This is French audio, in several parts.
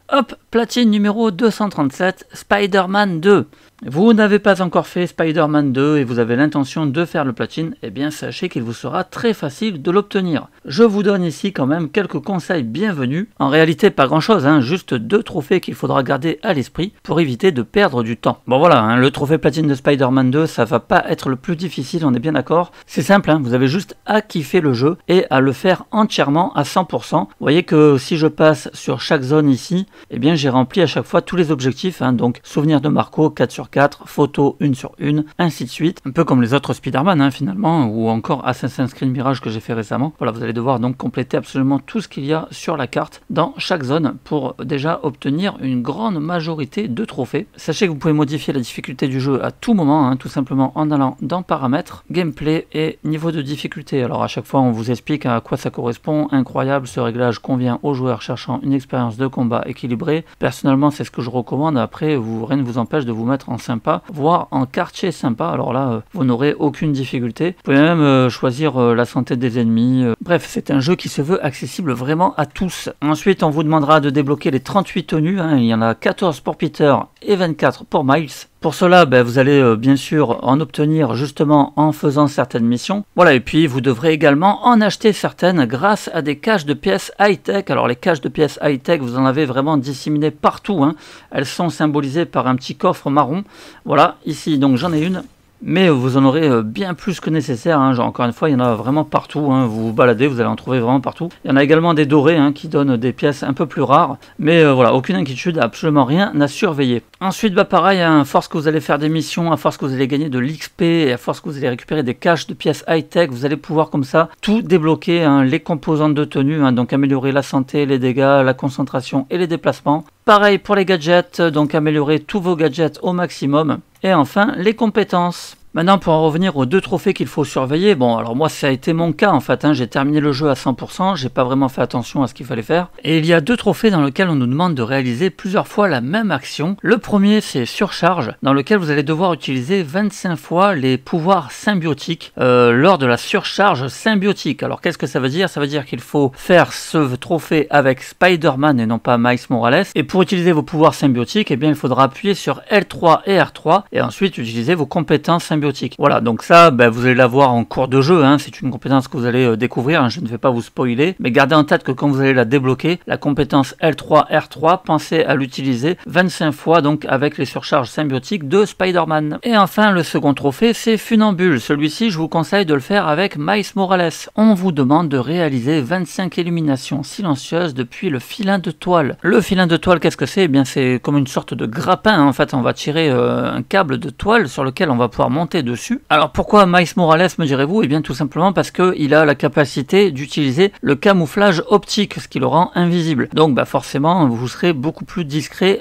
Hop, platine numéro 237, Spider-Man 2. Vous n'avez pas encore fait Spider-Man 2 et vous avez l'intention de faire le platine, eh bien sachez qu'il vous sera très facile de l'obtenir. Je vous donne ici quand même quelques conseils bienvenus. En réalité pas grand chose, juste 2 trophées qu'il faudra garder à l'esprit pour éviter de perdre du temps. Bon voilà, le trophée platine de Spider-Man 2, ça va pas être le plus difficile, on est bien d'accord. C'est simple, vous avez juste à kiffer le jeu et à le faire entièrement à 100%. Vous voyez que si je passe sur chaque zone ici, eh bien j'ai rempli à chaque fois tous les objectifs, donc souvenir de Marco 4 sur 4, photo 1 sur 1, ainsi de suite. Un peu comme les autres Spider-Man finalement, ou encore Assassin's Creed Mirage que j'ai fait récemment. Voilà, vous allez devoir donc compléter absolument tout ce qu'il y a sur la carte dans chaque zone pour déjà obtenir une grande majorité de trophées. Sachez que vous pouvez modifier la difficulté du jeu à tout moment, tout simplement en allant dans paramètres, gameplay et niveau de difficulté. Alors à chaque fois on vous explique à quoi ça correspond. Incroyable, ce réglage convient aux joueurs cherchant une expérience de combat équilibrée. Personnellement c'est ce que je recommande. Après rien ne vous empêche de vous mettre en sympa, voire en quartier sympa. Alors là vous n'aurez aucune difficulté. Vous pouvez même choisir la santé des ennemis. Bref, c'est un jeu qui se veut accessible vraiment à tous. Ensuite on vous demandera de débloquer les 38 tenues, il y en a 14 pour Peter et 24 pour Miles. Pour cela, vous allez bien sûr en obtenir justement en faisant certaines missions. Voilà, et puis vous devrez également en acheter certaines grâce à des caches de pièces high-tech. Alors les caches de pièces high-tech, vous en avez vraiment disséminées partout. Elles sont symbolisées par un petit coffre marron. Voilà, ici donc j'en ai une. Mais vous en aurez bien plus que nécessaire, encore une fois, il y en a vraiment partout, vous vous baladez, vous allez en trouver vraiment partout. Il y en a également des dorés qui donnent des pièces un peu plus rares, mais voilà, aucune inquiétude, absolument rien à surveiller. Ensuite, pareil, à force que vous allez faire des missions, à force que vous allez gagner de l'XP, et à force que vous allez récupérer des caches de pièces high-tech, vous allez pouvoir comme ça tout débloquer, les composantes de tenue, donc améliorer la santé, les dégâts, la concentration et les déplacements. Pareil pour les gadgets, donc améliorer tous vos gadgets au maximum. Et enfin, les compétences. Maintenant, pour en revenir aux 2 trophées qu'il faut surveiller, bon, alors moi, ça a été mon cas en fait, j'ai terminé le jeu à 100%, j'ai pas vraiment fait attention à ce qu'il fallait faire. Et il y a 2 trophées dans lesquels on nous demande de réaliser plusieurs fois la même action. Le premier, c'est surcharge, dans lequel vous allez devoir utiliser 25 fois les pouvoirs symbiotiques lors de la surcharge symbiotique. Alors, qu'est-ce que ça veut dire? Ça veut dire qu'il faut faire ce trophée avec Spider-Man et non pas Miles Morales. Et pour utiliser vos pouvoirs symbiotiques, eh bien, il faudra appuyer sur L3 et R3 et ensuite utiliser vos compétences symbiotiques. Voilà, donc ça, vous allez l'avoir en cours de jeu, c'est une compétence que vous allez découvrir, je ne vais pas vous spoiler, mais gardez en tête que quand vous allez la débloquer, la compétence L3, R3, pensez à l'utiliser 25 fois donc avec les surcharges symbiotiques de Spider-Man. Et enfin, le second trophée, c'est Funambule. Celui-ci, je vous conseille de le faire avec Miles Morales. On vous demande de réaliser 25 éliminations silencieuses depuis le filin de toile. Le filin de toile, qu'est-ce que c'est? Eh bien, c'est comme une sorte de grappin, en fait, on va tirer un câble de toile sur lequel on va pouvoir monter dessus. Alors pourquoi Miles Morales, me direz-vous? Eh bien tout simplement parce qu'il a la capacité d'utiliser le camouflage optique, ce qui le rend invisible. Donc forcément vous serez beaucoup plus discret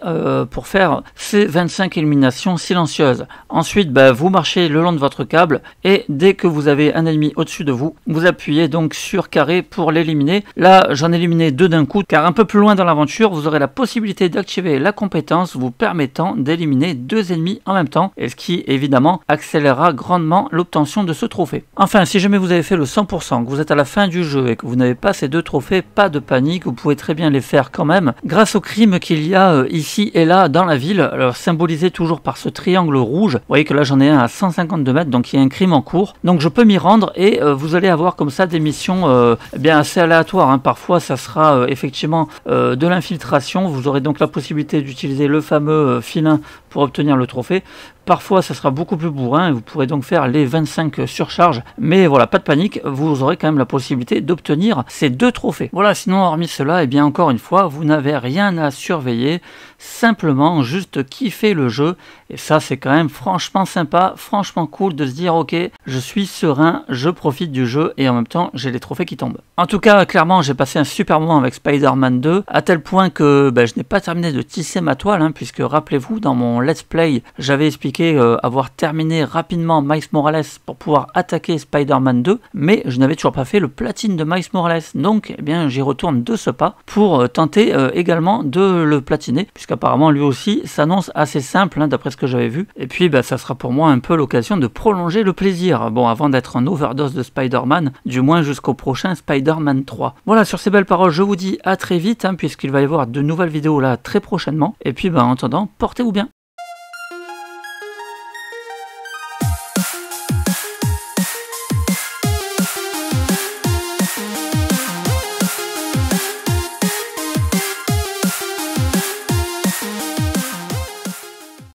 pour faire ces 25 éliminations silencieuses. Ensuite vous marchez le long de votre câble et dès que vous avez un ennemi au-dessus de vous, vous appuyez donc sur carré pour l'éliminer. Là j'en ai éliminé 2 d'un coup car un peu plus loin dans l'aventure vous aurez la possibilité d'activer la compétence vous permettant d'éliminer 2 ennemis en même temps, et ce qui évidemment accélérera grandement l'obtention de ce trophée. Enfin, si jamais vous avez fait le 100%, que vous êtes à la fin du jeu et que vous n'avez pas ces 2 trophées, pas de panique, vous pouvez très bien les faire quand même grâce au crime qu'il y a ici et là dans la ville, alors symbolisé toujours par ce triangle rouge. Vous voyez que là j'en ai un à 152 mètres, donc il y a un crime en cours, donc je peux m'y rendre et vous allez avoir comme ça des missions bien assez aléatoires, Parfois ça sera effectivement de l'infiltration, vous aurez donc la possibilité d'utiliser le fameux filin pour obtenir le trophée. Parfois ça sera beaucoup plus bourrin et vous pourrez donc faire les 25 surcharges, mais voilà, pas de panique, vous aurez quand même la possibilité d'obtenir ces 2 trophées. Voilà, sinon hormis cela, et bien encore une fois, vous n'avez rien à surveiller, simplement juste kiffer le jeu, et ça c'est quand même franchement sympa, franchement cool de se dire ok, je suis serein, je profite du jeu et en même temps j'ai les trophées qui tombent. En tout cas, clairement j'ai passé un super moment avec Spider-Man 2, à tel point que je n'ai pas terminé de tisser ma toile, puisque rappelez-vous, dans mon let's play, j'avais expliqué avoir terminé rapidement Miles Morales pour pouvoir attaquer Spider-Man 2, mais je n'avais toujours pas fait le platine de Miles Morales, donc eh bien j'y retourne de ce pas pour tenter également de le platiner, puisqu'apparemment lui aussi s'annonce assez simple hein, d'après ce que j'avais vu, et puis ça sera pour moi un peu l'occasion de prolonger le plaisir, bon avant d'être en overdose de Spider-Man, du moins jusqu'au prochain Spider-Man 3. Voilà, sur ces belles paroles, je vous dis à très vite, hein, puisqu'il va y avoir de nouvelles vidéos là très prochainement, et puis en attendant, portez-vous bien.